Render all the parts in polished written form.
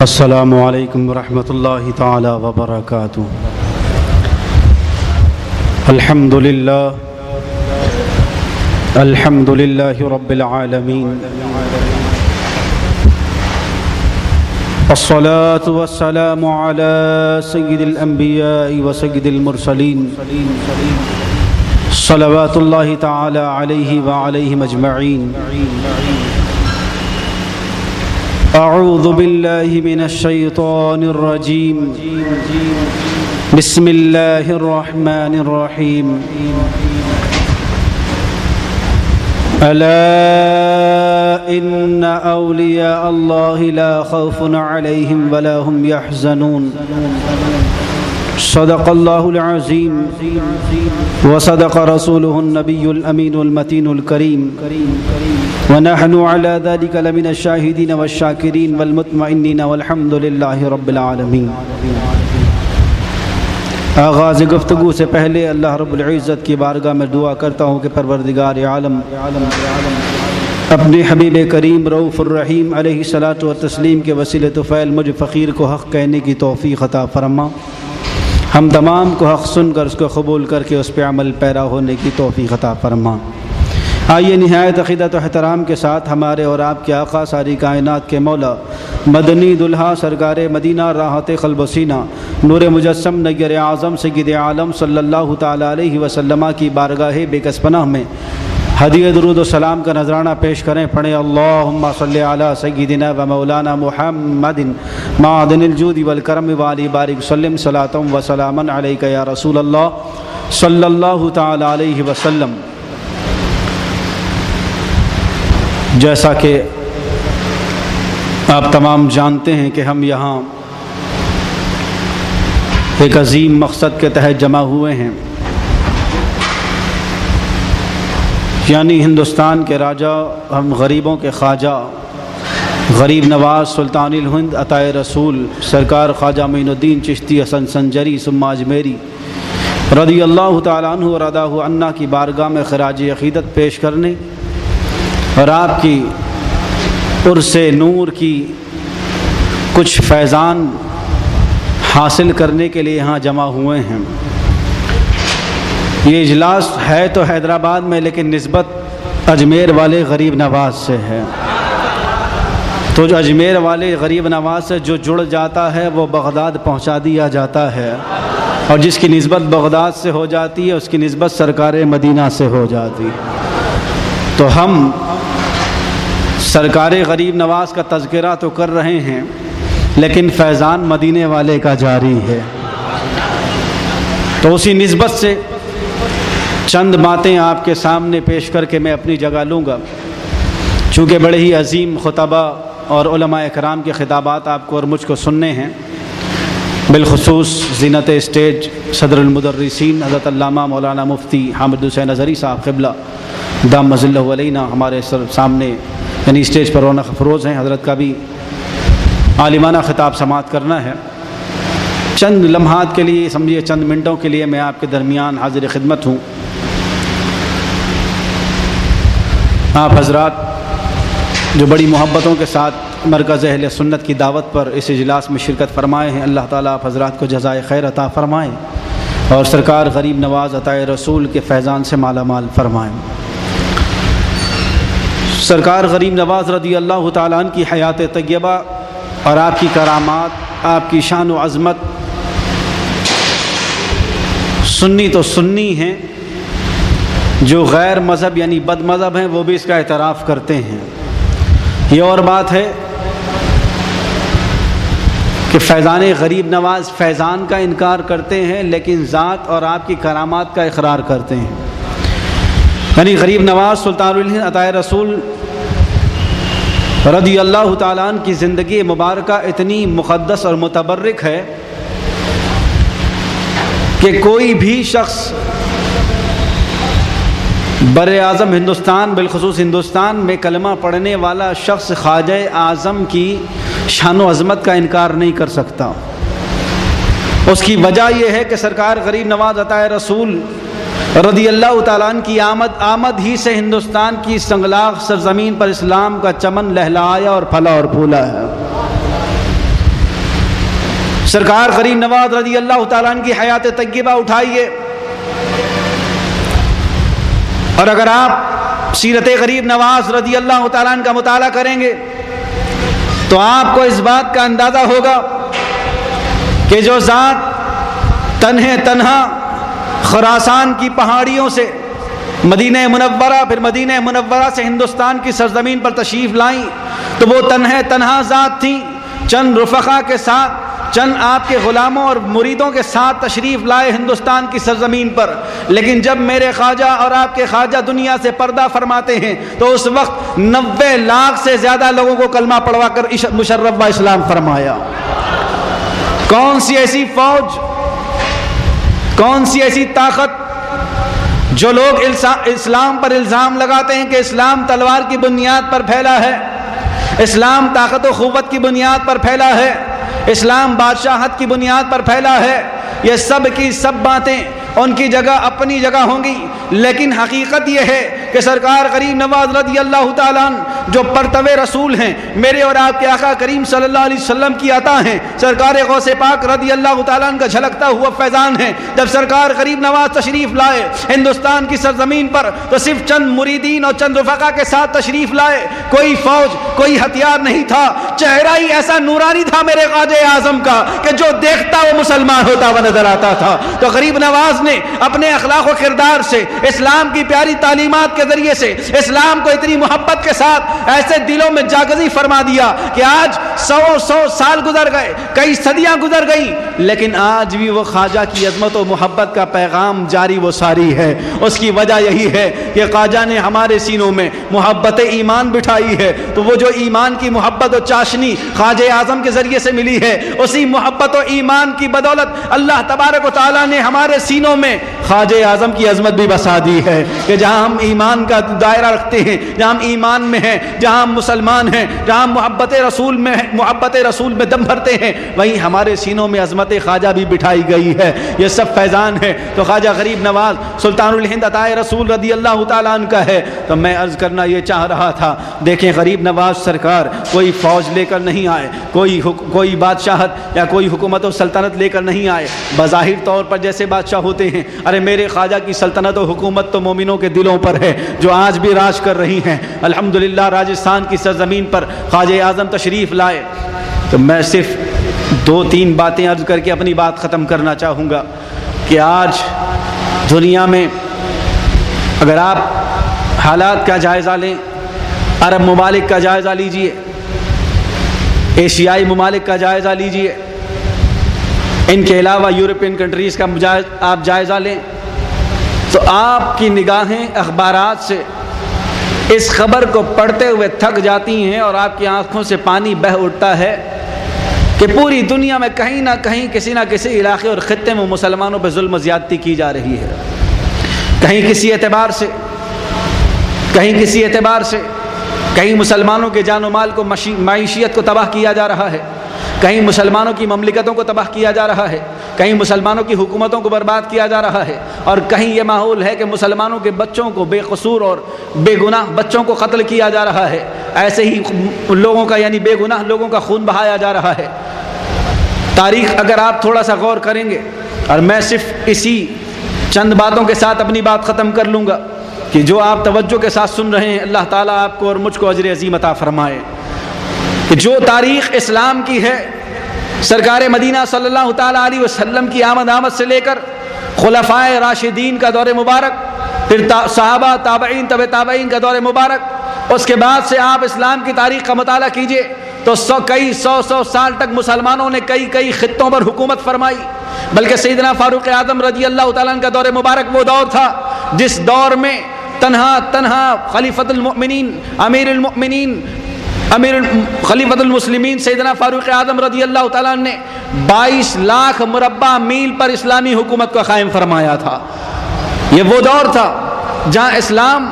السلام علیکم ورحمۃ اللہ تعالی وبرکاتہ۔ الحمد للہ رب العالمین، الصلاة والسلام علی سید الانبیاء وسید المرسلین، صلوات اللہ تعالی علیہ وعلیہم اجمعین۔ اعوذ باللہ من الشیطان الرجیم، بسم اللہ الرحمن الرحیم۔ الا ان اولیاء اللہ لا خوف علیہم ولا هم يحزنون، صدق اللہ العظیم وصدق رسولہ النبی الامین المتین الکریم، ونحن على ذلك لمن الشاہدین والشاکرین والمطمئنین والحمد للہ رب العالمین۔ آغاز گفتگو سے پہلے اللہ رب العزت کی بارگاہ میں دعا کرتا ہوں کہ پروردگار عالم اپنے حبیب کریم رؤوف الرحیم علیہ الصلاۃ والتسلیم کے وسیلہ طفیل مجھ فقیر کو حق کہنے کی توفیق عطا فرما، ہم تمام کو حق سن کر اس کو قبول کر کے اس پہ عمل پیرا ہونے کی توفیق عطا فرما۔ آئیے نہایت عقیدت و احترام کے ساتھ ہمارے اور آپ کے آقا ساری کائنات کے مولا مدنی دلہا سرکار مدینہ راحت قلب و سینہ نور مجسم نیر اعظم سید عالم صلی اللہ تعالی علیہ وسلم کی بارگاہ بے کس پناہ میں ہدیہ درود و سلام کا نذرانہ پیش کریں۔ پڑھیں اللہم صلی علی سیدنا و مولانا محمد معدن الجود والکرم وعلی بارک وسلم صلاۃ و سلاما علیک یا رسول اللہ صلی اللہ تعالی علیہ وسلم۔ جیسا کہ آپ تمام جانتے ہیں کہ ہم یہاں ایک عظیم مقصد کے تحت جمع ہوئے ہیں، یعنی ہندوستان کے راجا، ہم غریبوں کے خواجہ، غریب نواز سلطان الہند عطائے رسول سرکار خواجہ معین الدین چشتی حسن سنجری ثم اجمیری رضی اللہ تعالیٰ عنہ ورضاہ عنا کی بارگاہ میں خراج عقیدت پیش کرنے اور آپ کی عرص نور کی کچھ فیضان حاصل کرنے کے لیے یہاں جمع ہوئے ہیں۔ یہ اجلاس ہے تو حیدرآباد میں، لیکن نسبت اجمیر والے غریب نواز سے ہے، تو جو اجمیر والے غریب نواز سے جو جڑ جاتا ہے وہ بغداد پہنچا دیا جاتا ہے، اور جس کی نسبت بغداد سے ہو جاتی ہے اس کی نسبت سرکار مدینہ سے ہو جاتی ہے۔ تو ہم سرکار غریب نواز کا تذکرہ تو کر رہے ہیں، لیکن فیضان مدینے والے کا جاری ہے، تو اسی نسبت سے چند باتیں آپ کے سامنے پیش کر کے میں اپنی جگہ لوں گا، چونکہ بڑے ہی عظیم خطبہ اور علماء اکرام کے خطابات آپ کو اور مجھ کو سننے ہیں، بالخصوص زینت اسٹیج صدر المدرسین حضرت علامہ مولانا مفتی حامد حسین اظہری صاحب قبلہ دام ظلہ علینا ہمارے سامنے یعنی اسٹیج پر رونق افروز ہیں، حضرت کا بھی عالمانہ خطاب سماعت کرنا ہے۔ چند لمحات کے لیے، سمجھیے چند منٹوں کے لیے میں آپ کے درمیان حاضر خدمت ہوں۔ آپ حضرات جو بڑی محبتوں کے ساتھ مرکز اہل سنت کی دعوت پر اس اجلاس میں شرکت فرمائے ہیں، اللہ تعالیٰ آپ حضرات کو جزائے خیر عطا فرمائیں اور سرکار غریب نواز عطائے رسول کے فیضان سے مالا مال فرمائیں۔ سرکار غریب نواز رضی اللہ تعالیٰ عنہ کی حیات طیبہ اور آپ کی کرامات، آپ کی شان و عظمت سنی تو سنی ہیں، جو غیر مذہب یعنی بد مذہب ہیں وہ بھی اس کا اعتراف کرتے ہیں۔ یہ اور بات ہے کہ فیضان غریب نواز فیضان کا انکار کرتے ہیں، لیکن ذات اور آپ کی کرامات کا اقرار کرتے ہیں۔ یعنی غریب نواز سلطان الہند عطائے رسول رضی اللہ تعالیٰ عنہ کی زندگی مبارکہ اتنی مقدس اور متبرک ہے کہ کوئی بھی شخص بر اعظم ہندوستان، بالخصوص ہندوستان میں کلمہ پڑھنے والا شخص خواجہ اعظم کی شان و عظمت کا انکار نہیں کر سکتا۔ اس کی وجہ یہ ہے کہ سرکار غریب نواز عطائے رسول رضی اللہ تعالیٰ عنہ کی آمد ہی سے ہندوستان کی سنگلاخ سرزمین پر اسلام کا چمن لہلایا اور پھلا اور پھولا ہے۔ سرکار غریب نواز رضی اللہ تعالیٰ عنہ کی حیات طیبہ اٹھائیے، اور اگر آپ سیرت غریب نواز رضی اللہ تعالیٰ عنہ کا مطالعہ کریں گے تو آپ کو اس بات کا اندازہ ہوگا کہ جو ذات تنہا خراسان کی پہاڑیوں سے مدینہ منورہ، پھر مدینہ منورہ سے ہندوستان کی سرزمین پر تشریف لائیں، تو وہ تنہا ذات تھیں، چند رفقا کے ساتھ، چند آپ کے غلاموں اور مریدوں کے ساتھ تشریف لائے ہندوستان کی سرزمین پر۔ لیکن جب میرے خواجہ اور آپ کے خواجہ دنیا سے پردہ فرماتے ہیں تو اس وقت 90 لاکھ سے زیادہ لوگوں کو کلمہ پڑھوا کر مشرف و اسلام فرمایا۔ کون سی ایسی فوج، کون سی ایسی طاقت جو لوگ اسلام پر الزام لگاتے ہیں کہ اسلام تلوار کی بنیاد پر پھیلا ہے، اسلام طاقت و قوت کی بنیاد پر پھیلا ہے، اسلام بادشاہت کی بنیاد پر پھیلا ہے، یہ سب کی سب باتیں ان کی جگہ اپنی جگہ ہوں گی، لیکن حقیقت یہ ہے کہ سرکار غریب نواز رضی اللہ تعالیٰ عنہ جو پرتو رسول ہیں، میرے اور آپ کے آقا کریم صلی اللہ علیہ وسلم کی عطا ہیں، سرکار غوث پاک رضی اللہ تعالیٰ عنہ کا جھلکتا ہوا فیضان ہے۔ جب سرکار غریب نواز تشریف لائے ہندوستان کی سرزمین پر تو صرف چند مریدین اور چند رفقا کے ساتھ تشریف لائے، کوئی فوج، کوئی ہتھیار نہیں تھا، چہرہ ہی ایسا نورانی تھا میرے خواجہ اعظم کا کہ جو دیکھتا وہ مسلمان ہوتا ہوا نظر آتا تھا۔ تو غریب نواز نے اپنے اخلاق و کردار سے، اسلام کی پیاری تعلیمات کے ذریعے سے اسلام کو اتنی محبت کے ساتھ ایسے دلوں میں جاگزی فرما دیا کہ آج 100 سال گزر گئے، کئی صدیاں گزر گئیں، لیکن آج بھی وہ خواجہ کی عظمت و محبت کا پیغام جاری و ساری ہے۔ اس کی وجہ یہی ہے کہ خواجہ نے ہمارے سینوں میں محبت ایمان بٹھائی ہے، تو وہ جو ایمان کی محبت و چاشنی خواجہ اعظم کے ذریعے سے ملی ہے، اسی محبت و ایمان کی بدولت اللہ تبارک و تعالیٰ نے ہمارے سینوں میں خواجہ اعظم کی عظمت بھی بسا دی ہے کہ جہاں ہم ایمان کا دائرہ رکھتے ہیں، جہاں ہم ایمان میں ہیں، جہاں ہم مسلمان ہیں، جہاں ہم محبت رسول میں دم بھرتے ہیں، وہیں ہمارے سینوں میں عظمت خواجہ بھی بٹھائی گئی ہے۔ یہ سب فیضان ہے تو خواجہ غریب نواز سلطان الہند عطائے رسول رضی اللہ تعالیٰ عنہ کا ہے۔ تو میں عرض کرنا یہ چاہ رہا تھا، دیکھیں غریب نواز سرکار کوئی فوج لے کر نہیں آئے، کوئی بادشاہت یا کوئی حکومت و سلطنت لے کر نہیں آئے۔ بظاہر طور پر جیسے بادشاہ ہوتے ہیں، ارے میرے خواجہ کی سلطنت و حکومت تو مومنوں کے دلوں پر ہے جو آج بھی راج کر رہی ہیں۔ الحمدللہ راجستھان کی سرزمین پر خواجہ اعظم تشریف لائے۔ تو میں صرف 2-3 باتیں عرض کر کے اپنی بات ختم کرنا چاہوں گا کہ آج دنیا میں اگر آپ حالات کا جائزہ لیں، عرب ممالک کا جائزہ لیجئے، ایشیائی ممالک کا جائزہ لیجئے، ان کے علاوہ یورپین کنٹریز کا آپ جائزہ لیں، تو آپ کی نگاہیں اخبارات سے اس خبر کو پڑھتے ہوئے تھک جاتی ہیں اور آپ کی آنکھوں سے پانی بہہ اٹھتا ہے کہ پوری دنیا میں کہیں نہ کہیں کسی نہ کسی علاقے اور خطے میں مسلمانوں پہ ظلم و زیادتی کی جا رہی ہے۔ کہیں کسی اعتبار سے کہیں مسلمانوں کے جان و مال کو، معیشیت کو تباہ کیا جا رہا ہے، کہیں مسلمانوں کی مملکتوں کو تباہ کیا جا رہا ہے، کہیں مسلمانوں کی حکومتوں کو برباد کیا جا رہا ہے، اور کہیں یہ ماحول ہے کہ مسلمانوں کے بچوں کو، بے قصور اور بے گناہ بچوں کو قتل کیا جا رہا ہے، ایسے ہی لوگوں کا یعنی بے گناہ لوگوں کا خون بہایا جا رہا ہے۔ تاریخ اگر آپ تھوڑا سا غور کریں گے، اور میں صرف اسی چند باتوں کے ساتھ اپنی بات ختم کر لوں گا کہ جو آپ توجہ کے ساتھ سن رہے ہیں، اللہ تعالیٰ آپ کو اور مجھ کو اجر عظیم عطا فرمائے، کہ جو تاریخ اسلام کی ہے، سرکار مدینہ صلی اللہ تعالیٰ علیہ وسلم کی آمد سے لے کر خلفائے راشدین کا دور مبارک، پھر صحابہ، تابعین، تبع تابعین کا دور مبارک، اس کے بعد سے آپ اسلام کی تاریخ کا مطالعہ کیجئے تو کئی سو سال تک مسلمانوں نے کئی خطوں پر حکومت فرمائی، بلکہ سیدنا فاروق اعظم رضی اللہ تعالیٰ عنہ کا دور مبارک وہ دور تھا جس دور میں تنہا خلیفۃ المؤمنین، خلیفۃ المسلمین سیدنا فاروق اعظم رضی اللہ تعالیٰ عنہ نے 22 لاکھ مربع میل پر اسلامی حکومت کو قائم فرمایا تھا۔ یہ وہ دور تھا جہاں اسلام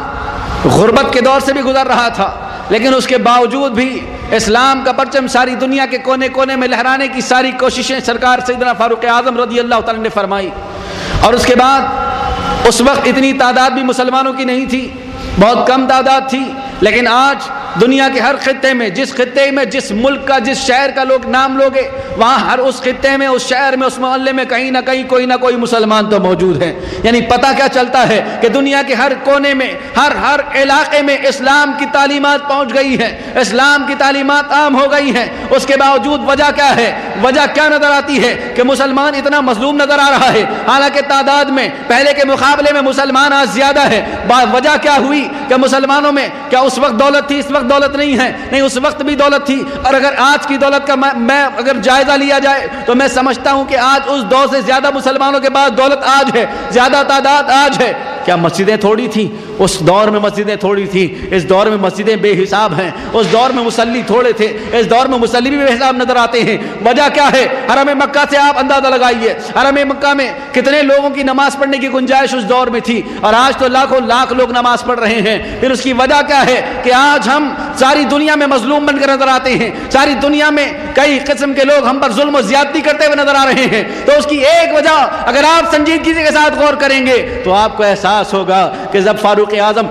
غربت کے دور سے بھی گزر رہا تھا، لیکن اس کے باوجود بھی اسلام کا پرچم ساری دنیا کے کونے کونے میں لہرانے کی ساری کوششیں سرکار سیدنا فاروق اعظم رضی اللہ تعالیٰ نے فرمائی۔ اور اس کے بعد اس وقت اتنی تعداد بھی مسلمانوں کی نہیں تھی، بہت کم تعداد تھی، لیکن آج دنیا کے ہر خطے میں، جس خطے میں، جس ملک کا، جس شہر کا لوگ نام لوگے، وہاں ہر اس خطے میں، اس شہر میں، اس محلے میں کہیں نہ کہیں کوئی نہ کوئی مسلمان تو موجود ہے۔ یعنی پتہ کیا چلتا ہے کہ دنیا کے ہر کونے میں، ہر علاقے میں اسلام کی تعلیمات پہنچ گئی ہے، اسلام کی تعلیمات عام ہو گئی ہیں۔ اس کے باوجود وجہ کیا ہے؟ وجہ کیا نظر آتی ہے کہ مسلمان اتنا مظلوم نظر آ رہا ہے، حالانکہ تعداد میں پہلے کے مقابلے میں مسلمان آج زیادہ ہے۔ وجہ کیا ہوئی کہ مسلمانوں میں کیا اس وقت دولت تھی؟ اس وقت دولت نہیں ہے، نہیں، اس وقت بھی دولت تھی۔ اور اگر آج کی دولت کا میں اگر جائزہ لیا جائے تو میں سمجھتا ہوں کہ آج اس دور سے زیادہ مسلمانوں کے پاس دولت آج ہے، زیادہ تعداد آج ہے۔ کیا مسجدیں تھوڑی تھیں؟ اس دور میں مسجدیں تھوڑی تھیں، اس دور میں مسجدیں بے حساب ہیں۔ اس دور میں مصلی تھوڑے تھے، اس دور میں مصلی بھی بے حساب نظر آتے ہیں۔ وجہ کیا ہے؟ حرم مکہ سے آپ اندازہ لگائیے، حرم مکہ میں کتنے لوگوں کی نماز پڑھنے کی گنجائش اس دور میں تھی، اور آج تو لاکھوں لاکھ لوگ نماز پڑھ رہے ہیں۔ پھر اس کی وجہ کیا ہے کہ آج ہم ساری دنیا میں مظلوم بن کر نظر آتے ہیں، ساری دنیا میں کئی قسم کے لوگ ہم پر ظلم و زیادتی کرتے ہوئے نظر آ رہے ہیں۔ تو اس کی ایک وجہ اگر آپ سنجیدگی کے ساتھ غور کریں گے تو آپ کو احساس ہوگا کہ جب فاروق اعظم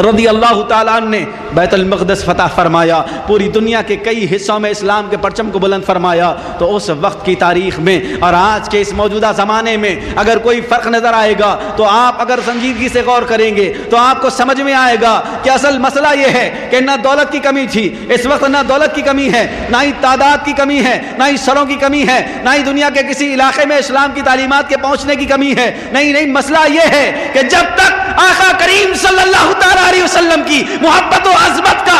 رضی اللہ تعالیٰ عنہ نے بیت المقدس فتح فرمایا، پوری دنیا کے کئی حصوں میں اسلام کے پرچم کو بلند فرمایا، تو اس وقت کی تاریخ میں اور آج کے اس موجودہ زمانے میں اگر کوئی فرق نظر آئے گا تو آپ اگر سنجیدگی سے غور کریں گے تو آپ کو سمجھ میں آئے گا کہ اصل مسئلہ یہ ہے کہ نہ دولت کی کمی تھی، اس وقت نہ دولت کی کمی ہے، نہ ہی تعداد کی کمی ہے، نہ ہی سروں کی کمی ہے، نہ ہی دنیا کے کسی علاقے میں اسلام کی تعلیمات کے پہنچنے کی کمی ہے۔ نہیں، مسئلہ یہ ہے کہ جب تک آقا کریم صلی اللہ تعالیٰ علیہ وسلم کی محبت و عظمت کا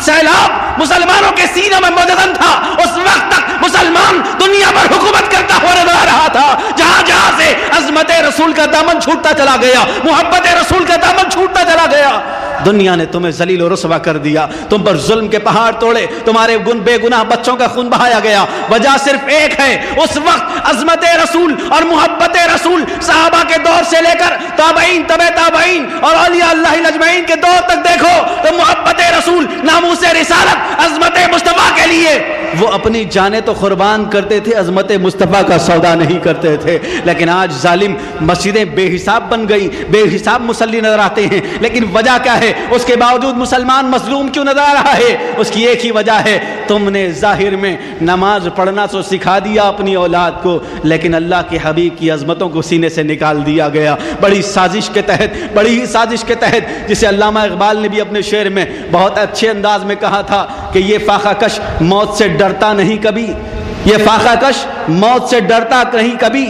سیلاب مسلمانوں کے سینوں میں مدغن تھا، اس وقت تک مسلمان دنیا پر حکومت کرتا ہوا نظر آ رہا تھا۔ جہاں جہاں سے عظمت رسول کا دامن چھوٹتا چلا گیا، محبت رسول کا دامن چھوٹتا چلا گیا، دنیا نے تمہیں ذلیل و رسوا کر دیا، تم پر ظلم کے پہاڑ توڑے، تمہارے بے گناہ بچوں کا خون بہایا گیا۔ وجہ صرف ایک ہے، اس وقت عظمت رسول اور محبت رسول صحابہ کے دور سے لے کر تابعین، تبع تابعین اور اولیاء اللہ اجمعین کے دور تک دیکھو تو محبت رسول، ناموس رسالت، عظمت مصطفیٰ کے لیے وہ اپنی جانیں تو قربان کرتے تھے، عظمت مصطفیٰ کا سودا نہیں کرتے تھے۔ لیکن آج ظالم مسجدیں بے حساب بن گئی، بے حساب مصلی نظر آتے ہیں، لیکن وجہ کیا ہے؟ اس کے باوجود مسلمان مظلوم کیوں نظر آ رہا ہے؟ اس کی ایک ہی وجہ ہے، تم نے ظاہر میں نماز پڑھنا تو سکھا دیا اپنی اولاد کو، لیکن اللہ کے حبیب کی عظمتوں کو سینے سے نکال دیا گیا، بڑی سازش کے تحت، جسے علامہ اقبال نے بھی اپنے شعر میں بہت اچھے انداز میں کہا تھا کہ یہ فاقہ کش موت سے ڈرتا نہیں کبھی، یہ فاقہ کش موت سے ڈرتا نہیں کبھی،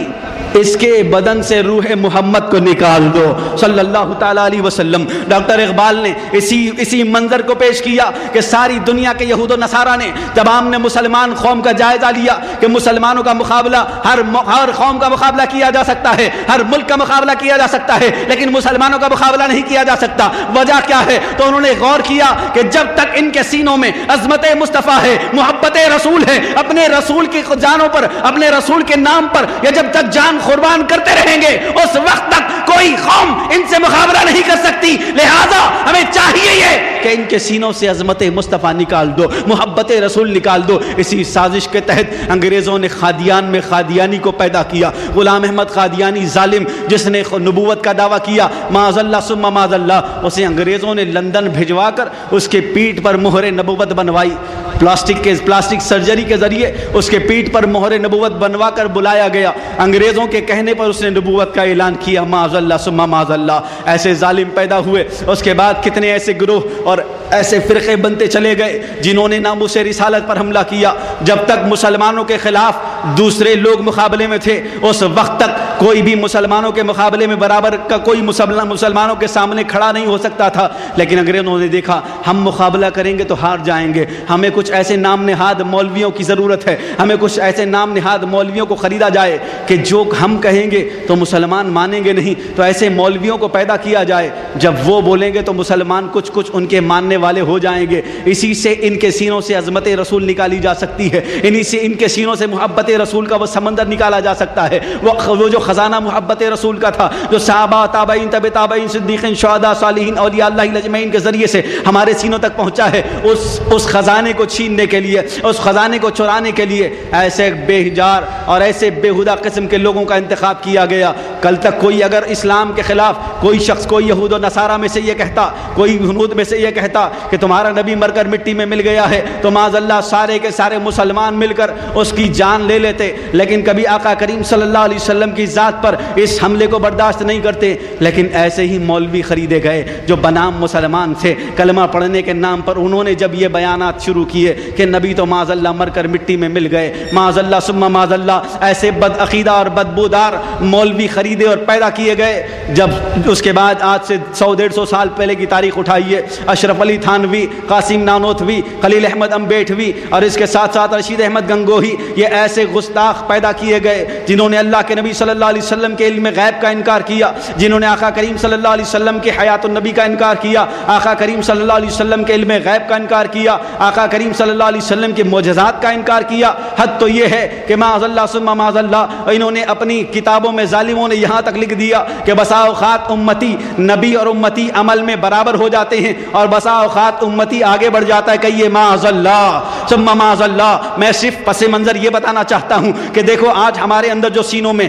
اس کے بدن سے روح محمد کو نکال دو صلی اللہ تعالیٰ علیہ وسلم۔ ڈاکٹر اقبال نے اسی منظر کو پیش کیا کہ ساری دنیا کے یہود و نصارہ نے جب ہم نے مسلمان قوم کا جائزہ لیا کہ مسلمانوں کا مقابلہ ہر قوم کا مقابلہ کیا جا سکتا ہے، ہر ملک کا مقابلہ کیا جا سکتا ہے، لیکن مسلمانوں کا مقابلہ نہیں کیا جا سکتا۔ وجہ کیا ہے؟ تو انہوں نے غور کیا کہ جب تک ان کے سینوں میں عظمت مصطفیٰ ہے، محبت رسول ہے، اپنے رسول کی جانوں پر، اپنے رسول کے نام پر یہ جب تک جان قربان کرتے رہیں گے، اس وقت تک کوئی قوم ان سے مقابلہ نہیں کر سکتی۔ لہذا ہمیں چاہیے یہ کہ ان کے سینوں سے عظمت مصطفیٰ نکال دو، محبت رسول نکال دو۔ اسی سازش کے تحت انگریزوں نے قادیان میں قادیانی کو پیدا کیا، غلام احمد قادیانی ظالم جس نے نبوت کا دعویٰ کیا، معاذ اللہ ثم معاذ اللہ، اسے انگریزوں نے لندن بھجوا کر اس کے پیٹھ پر مہر نبوت بنوائی، پلاسٹک سرجری کے ذریعے اس کے پیٹھ پر مہر نبوت بنوا کر بلایا گیا، انگریزوں کے کہنے پر اس نے نبوت کا اعلان کیا، معاذ اللہ ثم معاذ اللہ۔ ایسے ظالم پیدا ہوئے، اس کے بعد کتنے ایسے گروہ اور ایسے فرقے بنتے چلے گئے جنہوں نے ناموس رسالت پر حملہ کیا۔ جب تک مسلمانوں کے خلاف دوسرے لوگ مقابلے میں تھے، اس وقت تک کوئی بھی مسلمانوں کے مقابلے میں برابر کا کوئی مسلمانوں کے سامنے کھڑا نہیں ہو سکتا تھا۔ لیکن انگریزوں نے دیکھا ہم مقابلہ کریں گے تو ہار جائیں گے، ہمیں کچھ ایسے نام نہاد مولویوں کی ضرورت ہے، ہمیں کچھ ایسے نام نہاد مولویوں کو خریدا جائے کہ جو ہم کہیں گے تو مسلمان مانیں گے نہیں، تو ایسے مولویوں کو پیدا کیا جائے جب وہ بولیں گے تو مسلمان کچھ ان کے ماننے والے ہو جائیں گے۔ اسی سے ان کے سینوں سے عظمت رسول نکالی جا سکتی ہے، انہی سے ان کے سینوں سے محبت رسول کا وہ سمندر نکالا جا سکتا ہے، وہ جو خزانہ محبت رسول کا تھا جو صحابہ، تابعین، تبع تابعین، صدیقین، شہداء، صالحین، اولیاء اللہ اجمعین کے ذریعے سے ہمارے سینوں تک پہنچا ہے، اس خزانے کو چھیننے کے لیے، اس خزانے کو چرانے کے لیے ایسے بے ہجار اور ایسے بےہودہ قسم کے لوگوں کا انتخاب کیا گیا۔ کل تک کوئی اگر اسلام کے خلاف کوئی شخص کوئی یہود و نصارہ میں سے یہ کہتا، کوئی ہنود میں سے یہ کہتا کہ تمہارا نبی مر کر مٹی میں مل گیا ہے، تو معاذ اللہ سارے کے سارے مسلمان مل کر اس کی جان لے لیتے، لیکن کبھی آقا کریم صلی اللہ علیہ وسلم کی ذات پر اس حملے کو برداشت نہیں کرتے۔ لیکن ایسے ہی مولوی خریدے گئے جو بنام مسلمان تھے، کلمہ پڑھنے کے نام پر انہوں نے جب یہ بیانات شروع کیے کہ نبی تو معاذ اللہ مر کر مٹی میں مل گئے، معاذ اللہ ثم معاذ اللہ، ایسے بد عقیدہ اور بدبودار مولوی خریدے اور پیدا کیے گئے۔ جب اس کے بعد آج سے 100-150 سال پہلے کی تاریخ اٹھائیے، اشرف علی تھانوی، قاسم نانوتوی، خلیل احمد امبیٹوی اور اس کے ساتھ ساتھ رشید احمد گنگوہی، یہ ایسے گستاخ پیدا کیے گئے جنہوں نے اللہ کے نبی صلی اللہ علیہ وسلم کے علم غیب کا انکار کیا، جنہوں نے آقا کریم صلی اللہ علیہ وسلم کے حیات النبی کا انکار کیا، آقا کریم صلی اللہ علیہ وسلم کے علم غیب کا انکار کیا، آقا کریم صلی اللہ علیہ وسلم کے معجزات کا انکار کیا۔ حد تو یہ ہے کہ معاذ اللہ ثم معاذ اللہ، انہوں نے اپنی کتابوں میں ظالموں نے یہاں تک لکھ دیا کہ بسا اوقات امتی، نبی اور امتی عمل میں برابر ہو جاتے ہیں اور بسا اوقات امتی آگے بڑھ جاتا ہے۔ کہیے معاذ اللہ ثم معاذ اللہ۔ میں صرف پس منظر یہ بتانا چاہتا ہوں کہ دیکھو آج ہمارے اندر جو سینوں میں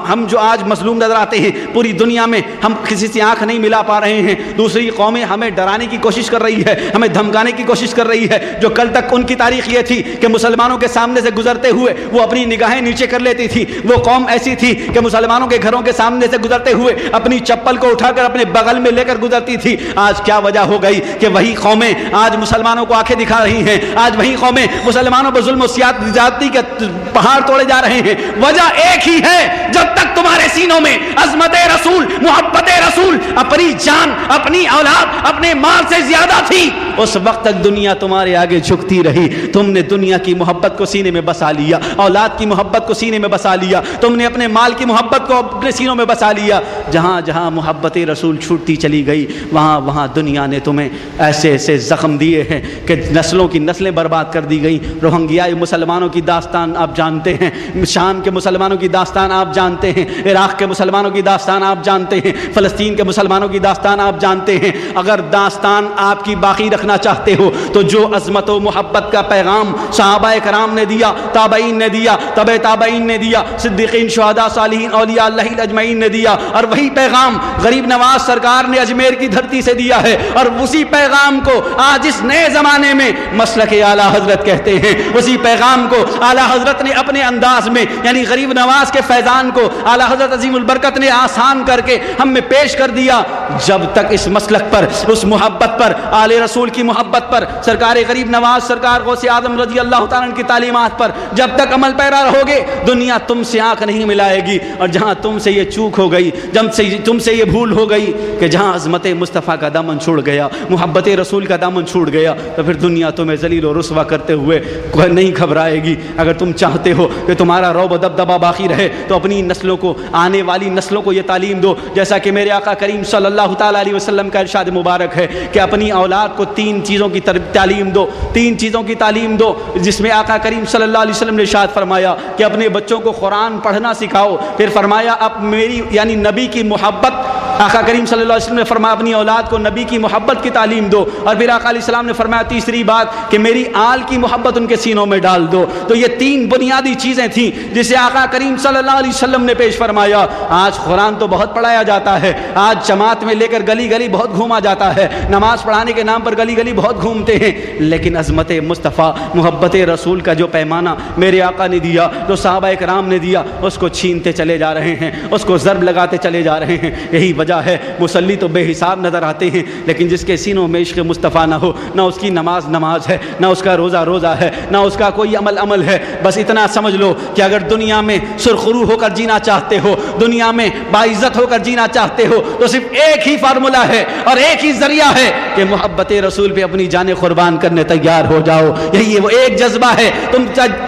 ہم جو آج مظلوم نظر آتے ہیں، پوری دنیا میں ہم کسی سے آنکھ نہیں ملا پا رہے ہیں، دوسری قومیں ہمیں ڈرانے کی کوشش کر رہی ہے، ہمیں دھمکانے کی کوشش کر رہی ہے، جو کل تک ان کی تاریخ یہ تھی کہ مسلمانوں کے سامنے سے گزرتے ہوئے وہ اپنی نگاہیں نیچے کر لیتی تھی، وہ قوم ایسی تھی کہ مسلمانوں کے گھروں کے سامنے سے گزرتے ہوئے اپنی چپل کو اٹھا کر اپنے بغل میں لے کر گزرتی تھی۔ آج کیا وجہ ہو گئی کہ وہی قومیں آج مسلمانوں کو آنکھیں دکھا رہی ہیں، آج وہی قومیں مسلمانوں پر ظلم و زیادتی کے پہاڑ توڑے جا رہے ہیں؟ وجہ ایک ہی ہے، جب تک تمہارے سینوں میں عظمت رسول، محبت رسول، اپنی جان، اپنی اولاد، اپنے مال سے زیادہ تھی، اس وقت تک دنیا تمہارے آگے جھکتی رہی۔ تم نے دنیا کی محبت کو سینے میں بسا لیا، اولاد کی محبت کو سینے میں بسا لیا، تم نے اپنے مال کی محبت کو اپنے سینوں میں بسا لیا۔ جہاں جہاں محبت رسول چھوٹتی چلی گئی، وہاں وہاں دنیا نے تمہیں ایسے ایسے زخم دیے ہیں کہ نسلوں کی نسلیں برباد کر دی گئی۔ روہنگیائی مسلمانوں کی داستان آپ جانتے ہیں، شام کے مسلمانوں کی داستان آپ جانتے ہیں، عراق کے مسلمانوں کی داستان آپ جانتے ہیں، فلسطین کے مسلمانوں کی داستان آپ جانتے ہیں۔ اگر داستان آپ کی باقی رکھنا چاہتے ہو تو جو عظمت و محبت کا پیغام صحابہ کرام نے دیا، تابعین نے دیا، تبع تابعین نے دیا، صدیقین، شہداء، صالحین، اولیاء اللہ اجمعین نے دیا، اور وہی پیغام غریب نواز سرکار نے اجمیر کی دھرتی سے دیا ہے، اور اسی پیغام کو آج اس نئے زمانے میں مسلک اعلیٰ حضرت کہتے ہیں۔ اسی پیغام کو اعلیٰ حضرت نے اپنے انداز میں، یعنی غریب نواز کے فیضان کو اعلیٰ حضرت عظیم البرکت نے آسان کر کے ہم میں پیش کر دیا۔ جب تک اس مسلک پر، اس محبت پر، آل رسول کی محبت پر، سرکار غریب نواز سرکار غوث اعظم رضی اللہ تعالیٰ عنہ کی تعلیمات پر جب تک عمل پیرا رہو گے، دنیا تم سے آنکھ نہیں ملائے گی۔ اور جہاں تم سے یہ چوک ہو گئی، تم سے یہ بھول ہو گئی کہ جہاں عظمت مصطفیٰ کا دامن چھوڑ گیا، محبت رسول کا دامن چھوڑ گیا، تو پھر دنیا تمہیں ذلیل و رسوا کرتے ہوئے نہیں گھبرائے گی۔ اگر تم چاہتے ہو کہ تمہارا رعب و دبدبہ باقی رہے تو اپنی نسلوں کو، آنے والی نسلوں کو یہ تعلیم دو، جیسا کہ میرے آقا کریم صلی اللہ تعالیٰ علیہ وسلم کا ارشاد مبارک ہے کہ اپنی اولاد کو 3 چیزوں کی تعلیم دو، 3 چیزوں کی تعلیم دو، جس میں آقا کریم صلی اللہ علیہ وسلم نے ارشاد فرمایا کہ اپنے بچوں کو قرآن پڑھنا سکھاؤ، پھر فرمایا اب میری یعنی نبی کی محبت، آقا کریم صلی اللہ علیہ وسلم نے فرمایا اپنی اولاد کو نبی کی محبت کی تعلیم دو، اور پھر آقا علیہ السلام نے فرمایا تیسری بات کہ میری آل کی محبت ان کے سینوں میں ڈال دو۔ تو یہ 3 بنیادی چیزیں تھیں جسے آقا کریم صلی اللہ علیہ وسلم نے پیش فرمایا۔ آج قرآن تو بہت پڑھایا جاتا ہے، آج جماعت میں لے کر گلی گلی بہت گھوما جاتا ہے، نماز پڑھانے کے نام پر گلی گلی بہت گھومتے ہیں، لیکن عظمت مصطفیٰ، محبت رسول کا جو پیمانہ میرے آقا نے دیا، جو صحابہ کرام نے دیا، اس کو چھینتے چلے جا رہے ہیں، اس کو ضرب لگاتے چلے جا رہے ہیں۔ یہی وجہ ہے مصلی تو بے حساب نظر آتے ہیں، لیکن جس کے سینوں میں عشق مصطفیٰ نہ ہو، نہ اس کی نماز نماز ہے، نہ اس کا روزہ روزہ ہے، نہ اس کا کوئی عمل ہے۔ بس اتنا سمجھ لو کہ اگر دنیا میں سرخرو ہو کر جینا چاہتے ہو، دنیا میں باعزت ہو کر جینا چاہتے ہو، تو صرف ایک ہی فارمولہ ہے اور ایک ہی ذریعہ ہے کہ محبت رسول پہ اپنی جانیں قربان کرنے تیار ہو جاؤ۔ یہی وہ ایک جذبہ ہے،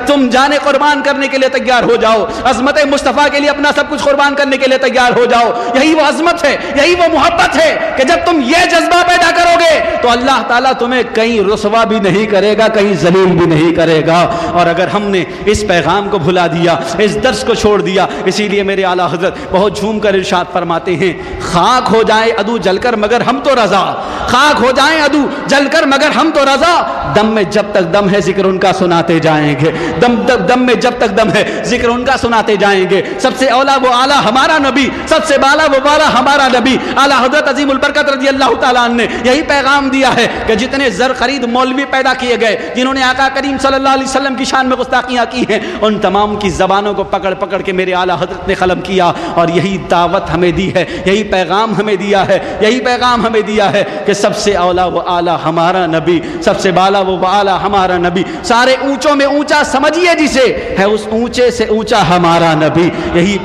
تم جانیں قربان کرنے کے لیے تیار ہو جاؤ، عظمت مصطفیٰ کے لیے اپنا سب کچھ قربان کرنے کے لیے تیار ہو جاؤ۔ یہی وہ عظمت ہے ہے، یہی وہ محبت ہے کہ جب تم یہ جذبہ پیدا کرو گے تو اللہ تعالیٰ تمہیں کہیں رسوا بھی نہیں کرے گا، کہیں ذلیل بھی نہیں کرے گا۔ اور اگر ہم نے اس پیغام کو بھلا دیا، اس درس کو چھوڑ دیا، اسی لیے میرے اعلیٰ حضرت بہت جھوم کر ارشاد فرماتے ہیں، خاک ہو جائے عدو جل کر مگر ہم تو رضا، خاک ہو جائیں عدو جل کر مگر ہم تو رضا، دم میں جب تک دم ہے ذکر ان کا سناتے جائیں گے، دم میں جب تک دم ہے ذکر ان کا سناتے جائیں گے۔ سب سے اولا وہ اعلیٰ ہمارا نبی، سب سے بالا وہ بالا ہمارا نبی اعلیٰ حضرت عظیم البرکت رضی اللہ تعالیٰ عنہ نے یہی پیغام دیا ہے کہ جتنے زر خرید مولوی پیدا کیے گئے جنہوں نے آقا کریم صلی اللہ علیہ وسلم کی شان میں گستاخیاں کی ہیں، ان تمام کی زبانوں کو پکڑ پکڑ کے میرے اعلیٰ حضرت نے قلم کیا اور یہی دعوت ہمیں دی ہے، یہی پیغام ہمیں دیا ہے، یہی پیغام ہمیں دیا ہے کہ سب سے اولا وہ اعلیٰ ہمارا نبی، سب سے بالا وہ اعلیٰ ہمارا نبی، سارے اونچوں میں اونچا سمجھیے جسے ہے اس اونچے سے اونچا ہمارا نبی۔ یہی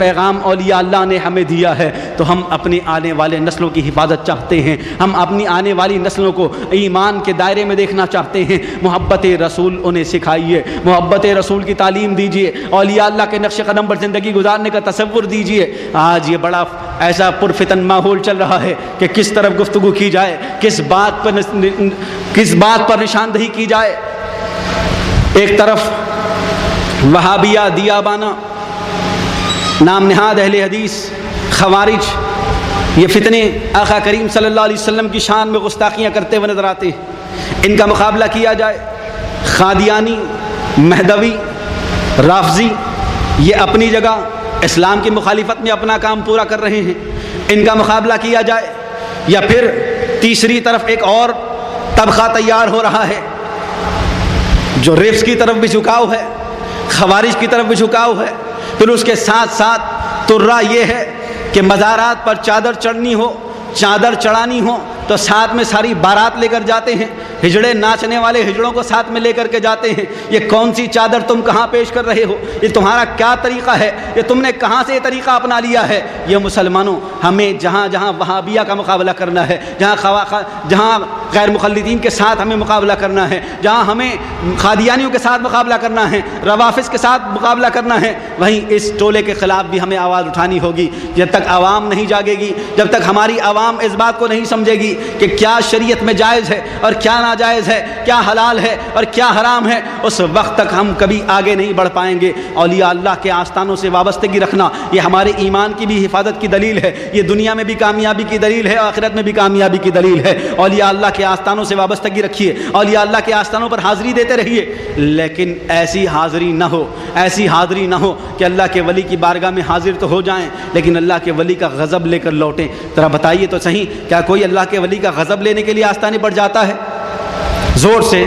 پیغام اولیاء اللہ نے ہمیں دیا ہے۔ تو ہم اپنی آنے والے نسلوں کی حفاظت چاہتے ہیں، ہم اپنی آنے والی نسلوں کو ایمان کے دائرے میں دیکھنا چاہتے ہیں، محبت رسول انہیں سکھائیے، محبت رسول کی تعلیم دیجیے، اولیاء اللہ کے نقش قدم پر زندگی گزارنے کا تصور دیجیے۔ آج یہ بڑا ایسا پرفتن ماحول چل رہا ہے کہ کس طرف گفتگو کی جائے، کس بات پر نشاندہی کی جائے۔ ایک طرف وہابیہ دیابانہ نام نہاد اہل حدیث خوارج یہ فتنے آقا کریم صلی اللہ علیہ وسلم کی شان میں گستاخیاں کرتے ہوئے نظر آتے ہیں، ان کا مقابلہ کیا جائے۔ قادیانی، مہدوی، رافضی یہ اپنی جگہ اسلام کی مخالفت میں اپنا کام پورا کر رہے ہیں، ان کا مقابلہ کیا جائے۔ یا پھر تیسری طرف ایک اور طبقہ تیار ہو رہا ہے جو رفض کی طرف بھی جھکاؤ ہے، خوارج کی طرف بھی جھکاؤ ہے۔ پھر اس کے ساتھ ساتھ ترا یہ ہے کہ مزارات پر چادر چڑھنی ہو، چادر چڑھانی ہو تو ساتھ میں ساری بارات لے کر جاتے ہیں، ہجڑے ناچنے والے ہجڑوں کو ساتھ میں لے کر کے جاتے ہیں۔ یہ کون سی چادر تم کہاں پیش کر رہے ہو؟ یہ تمہارا کیا طریقہ ہے؟ یہ تم نے کہاں سے یہ طریقہ اپنا لیا ہے؟ یہ مسلمانوں، ہمیں جہاں جہاں وہابیہ کا مقابلہ کرنا ہے، جہاں غیر مخلدین کے ساتھ ہمیں مقابلہ کرنا ہے، جہاں ہمیں قادیانیوں کے ساتھ مقابلہ کرنا ہے، روافض کے ساتھ مقابلہ کرنا ہے، وہیں اس ٹولے کے خلاف بھی ہمیں آواز اٹھانی ہوگی۔ جب تک عوام نہیں جاگے گی، جب تک ہماری عوام اس بات کو نہیں سمجھے گی کہ کیا شریعت میں جائز ہے اور کیا ناجائز ہے، کیا حلال ہے اور کیا حرام ہے، اس وقت تک ہم کبھی آگے نہیں بڑھ پائیں گے۔ اولیاء اللہ کے آستانوں سے وابستگی رکھنا یہ ہمارے ایمان کی بھی حفاظت کی دلیل ہے، یہ دنیا میں بھی کامیابی کی دلیل ہے، آخرت میں بھی کامیابی کی دلیل ہے۔ اولیاء اللہ کے آستانوں سے وابستگی رکھیے، اولیاء اللہ کے آستانوں پر حاضری دیتے رہیے، لیکن ایسی حاضری نہ ہو کہ اللہ کے ولی کی بارگاہ میں حاضر تو ہو جائیں لیکن اللہ کے ولی کا غضب لے کر لوٹیں۔ ذرا بتائیے تو صحیح، کیا کوئی اللہ کے ولی کا غضب لینے کے لیے آستانے پر جاتا ہے؟ زور سے۔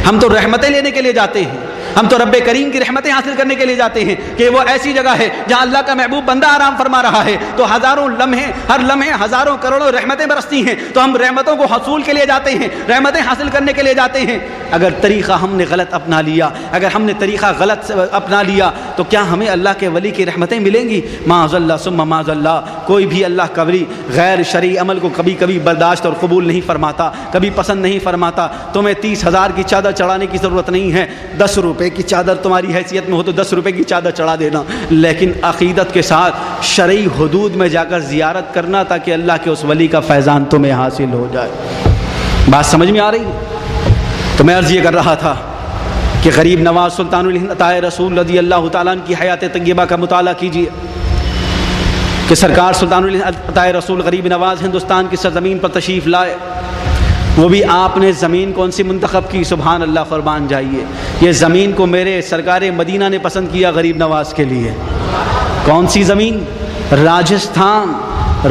ہم تو رحمتیں لینے کے لیے جاتے ہیں، ہم تو رب کریم کی رحمتیں حاصل کرنے کے لیے جاتے ہیں کہ وہ ایسی جگہ ہے جہاں اللہ کا محبوب بندہ آرام فرما رہا ہے، تو ہزاروں لمحے، ہر لمحے ہزاروں کروڑوں رحمتیں برستی ہیں، تو ہم رحمتوں کو حصول کے لیے جاتے ہیں، رحمتیں حاصل کرنے کے لیے جاتے ہیں۔ اگر طریقہ ہم نے غلط اپنا لیا، اگر ہم نے طریقہ غلط اپنا لیا تو کیا ہمیں اللہ کے ولی کی رحمتیں ملیں گی؟ معاذ اللہ ثم معاذ اللہ۔ کوئی بھی اللہ کا ولی غیر شرعی عمل کو کبھی برداشت اور قبول نہیں فرماتا، کبھی پسند نہیں فرماتا۔ تمہیں 30,000 کی چادر چڑھانے کی ضرورت نہیں ہے، 10 روپے کی چادر تمہاری حیثیت میں ہو تو 10 روپے کی چادر چڑھا دینا، لیکن عقیدت کے ساتھ شرعی حدود میں جا کر زیارت کرنا تاکہ اللہ کے اس ولی کا فیضان تمہیں حاصل ہو جائے۔ بات سمجھ میں آ رہی ہے؟ تو میں عرض یہ کر رہا تھا کہ غریب نواز سلطان الہند عطائے رسول رضی اللہ تعالیٰ عنہ کی حیات طیبہ کا مطالعہ کیجیے کہ سرکار سلطان الہند عطائے رسول غریب نواز ہندوستان کی سرزمین پر تشریف لائے، وہ بھی آپ نے زمین کون سی منتخب کی؟ سبحان اللہ، قربان جائیے، یہ زمین کو میرے سرکار مدینہ نے پسند کیا غریب نواز کے لیے۔ کون سی زمین؟ راجستھان۔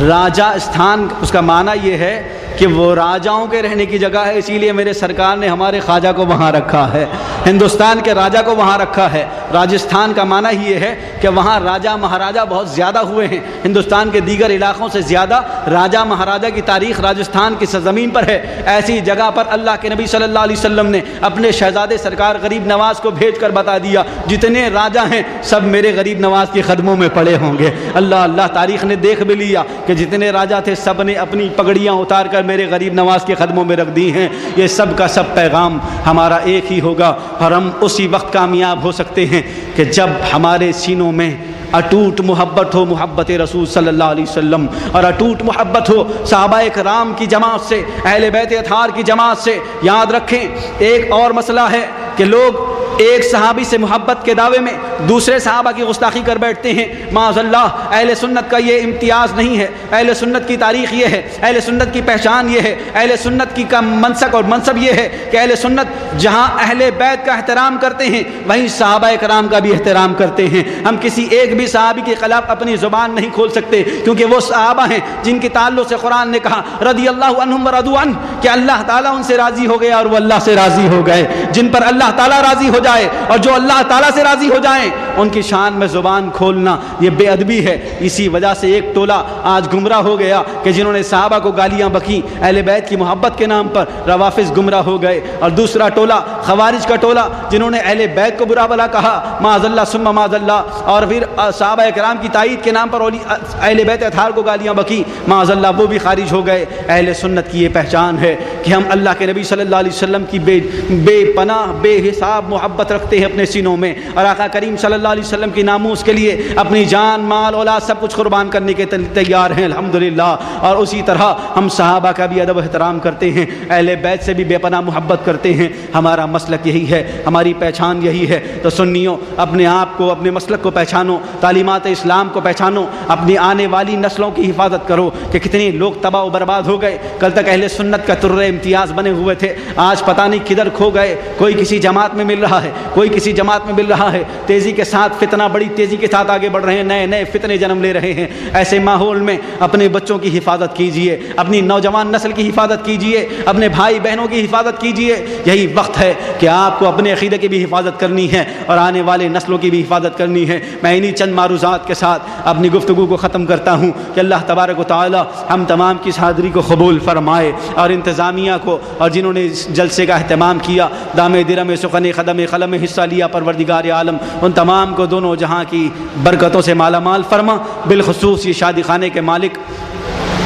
راجستھان اس کا معنی یہ ہے کہ وہ راجاؤں کے رہنے کی جگہ ہے، اسی لیے میرے سرکار نے ہمارے خواجہ کو وہاں رکھا ہے، ہندوستان کے راجہ کو وہاں رکھا ہے۔ راجستھان کا معنی ہی یہ ہے کہ وہاں راجہ مہاراجہ بہت زیادہ ہوئے ہیں، ہندوستان کے دیگر علاقوں سے زیادہ راجہ مہاراجہ کی تاریخ راجستھان کی سرزمین پر ہے۔ ایسی جگہ پر اللہ کے نبی صلی اللہ علیہ وسلم نے اپنے شہزادے سرکار غریب نواز کو بھیج کر بتا دیا جتنے راجہ ہیں سب میرے غریب نواز کے قدموں میں پڑے ہوں گے۔ اللہ تاریخ نے دیکھ بھی لیا کہ جتنے راجہ تھے سب نے اپنی پگڑیاں اتار کر میرے غریب نواز کے قدموں میں رکھ دی ہیں۔ یہ سب کا سب پیغام ہمارا ایک ہی ہوگا، اور ہم اسی وقت کامیاب ہو سکتے ہیں کہ جب ہمارے سینوں میں اٹوٹ محبت ہو محبت رسول صلی اللہ علیہ وسلم، اور اٹوٹ محبت ہو صحابہ کرام کی جماعت سے، اہل بیت اطہار کی جماعت سے۔ یاد رکھیں ایک اور مسئلہ ہے کہ لوگ ایک صحابی سے محبت کے دعوے میں دوسرے صحابہ کی گستاخی کر بیٹھتے ہیں۔ معاذ اللہ، اہل سنت کا یہ امتیاز نہیں ہے، اہل سنت کی تاریخ یہ ہے، اہل سنت کی پہچان یہ ہے، اہل سنت کی کا منسک اور منصب یہ ہے کہ اہل سنت جہاں اہل بیت کا احترام کرتے ہیں وہیں صحابہ کرام کا بھی احترام کرتے ہیں۔ ہم کسی ایک بھی صحابی کے خلاف اپنی زبان نہیں کھول سکتے، کیونکہ وہ صحابہ ہیں جن کے تعلق سے قرآن نے کہا رضی اللہ عنہم ورضوا عنہ، کہ اللہ تعالیٰ ان سے راضی ہو گیا اور وہ اللہ سے راضی ہو گئے۔ جن پر اللہ تعالیٰ راضی ہو جائے اور جو اللہ تعالیٰ سے راضی ہو جائیں ان کی شان میں زبان کھولنا یہ بے ادبی ہے۔ اسی وجہ سے ایک ٹولہ آج گمراہ ہو گیا کہ جنہوں نے صحابہ کو گالیاں بکیں اہل بیت کی محبت کے نام پر، روافض گمراہ ہو گئے، اور دوسرا ٹولہ خوارج کا ٹولہ جنہوں نے اہل بیت کو برا بھلا کہا معاذ اللہ ثم معاذ اللہ، اور پھر صحابہ کرام کی تائید کے نام پر اہل بیت اطہار کو گالیاں بکیں معاذ اللہ، وہ بھی خارج ہو گئے۔ اہل سنت کی یہ پہچان ہے کہ ہم اللہ کے نبی صلی اللہ علیہ وسلم کی بے پناہ بے حساب محبت رکھتے ہیں اپنے سینوں میں، اور آقا کریم صلی اللہ علیہ وسلم کی ناموس کے لیے اپنی جان مال اولاد سب کچھ قربان کرنے کے تیار ہیں الحمدللہ۔ اور اسی طرح ہم صحابہ کا بھی ادب احترام کرتے ہیں، اہل بیت سے بھی بے پناہ محبت کرتے ہیں۔ ہمارا مسلک یہی ہے، ہماری پہچان یہی ہے۔ تو سنیوں اپنے آپ کو اپنے مسلک کو پہچانو، تعلیمات اسلام کو پہچانو، اپنی آنے والی نسلوں کی حفاظت کرو کہ کتنے لوگ تباہ و برباد ہو گئے۔ کل تک اہل سنت کا تر امتیاز بنے ہوئے تھے، آج پتہ نہیں کدھر کھو گئے، کوئی کسی جماعت میں مل رہا ہے، کوئی کسی جماعت میں مل رہا ہے۔ تیزی کے ساتھ فتنہ بڑی تیزی کے ساتھ آگے بڑھ رہے ہیں، نئے نئے فتنے جنم لے رہے ہیں۔ ایسے ماحول میں اپنے بچوں کی حفاظت کیجئے، اپنی نوجوان نسل کی حفاظت کیجئے، اپنے بھائی بہنوں کی حفاظت کیجئے۔ یہی وقت ہے کہ آپ کو اپنے عقیدے کی بھی حفاظت کرنی ہے اور آنے والے نسلوں کی بھی حفاظت کرنی ہے۔ میں انہی چند معروضات کے ساتھ اپنی گفتگو کو ختم کرتا ہوں کہ اللہ تبارک و تعالی ہم تمام کی اس حاضری کو قبول فرمائے، اور انتظامیہ کو اور جنہوں نے اس جلسے کا اہتمام کیا، دام درم سخن قدم قلم حصہ لیا، پروردگار عالم ان تمام کو دونوں جہاں کی برکتوں سے مالا مال فرما۔ بالخصوص یہ شادی خانے کے مالک،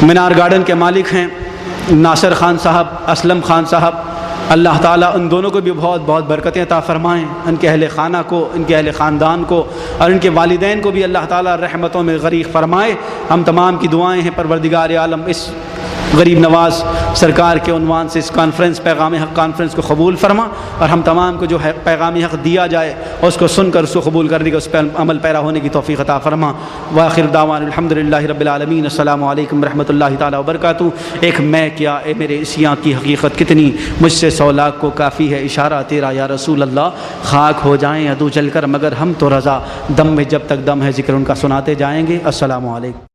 مینار گارڈن کے مالک ہیں ناصر خان صاحب، اسلم خان صاحب، اللہ تعالیٰ ان دونوں کو بھی بہت بہت برکتیں عطا فرمائیں، ان کے اہل خانہ کو، ان کے اہل خاندان کو، اور ان کے والدین کو بھی اللہ تعالیٰ رحمتوں میں غریق فرمائے۔ ہم تمام کی دعائیں ہیں پروردگار عالم اس غریب نواز سرکار کے عنوان سے اس کانفرنس پیغام حق کانفرنس کو قبول فرما، اور ہم تمام کو جو ہے پیغام حق دیا جائے اس کو سن کر اس کو قبول کرنے کا اس پر عمل پیرا ہونے کی توفیق عطا فرما۔ وآخر دعوان الحمدللہ رب العالمین، السلام علیکم ورحمۃ اللہ تعالیٰ وبرکاتہ۔ ایک میں کیا اے میرے اسیاں کی حقیقت کتنی، مجھ سے 100 لاکھ کو کافی ہے اشارہ تیرا یا رسول اللہ، خاک ہو جائیں ادو جل کر مگر ہم تو رضا، دم میں جب تک دم ہے ذکر ان کا سناتے جائیں گے۔ السلام علیکم۔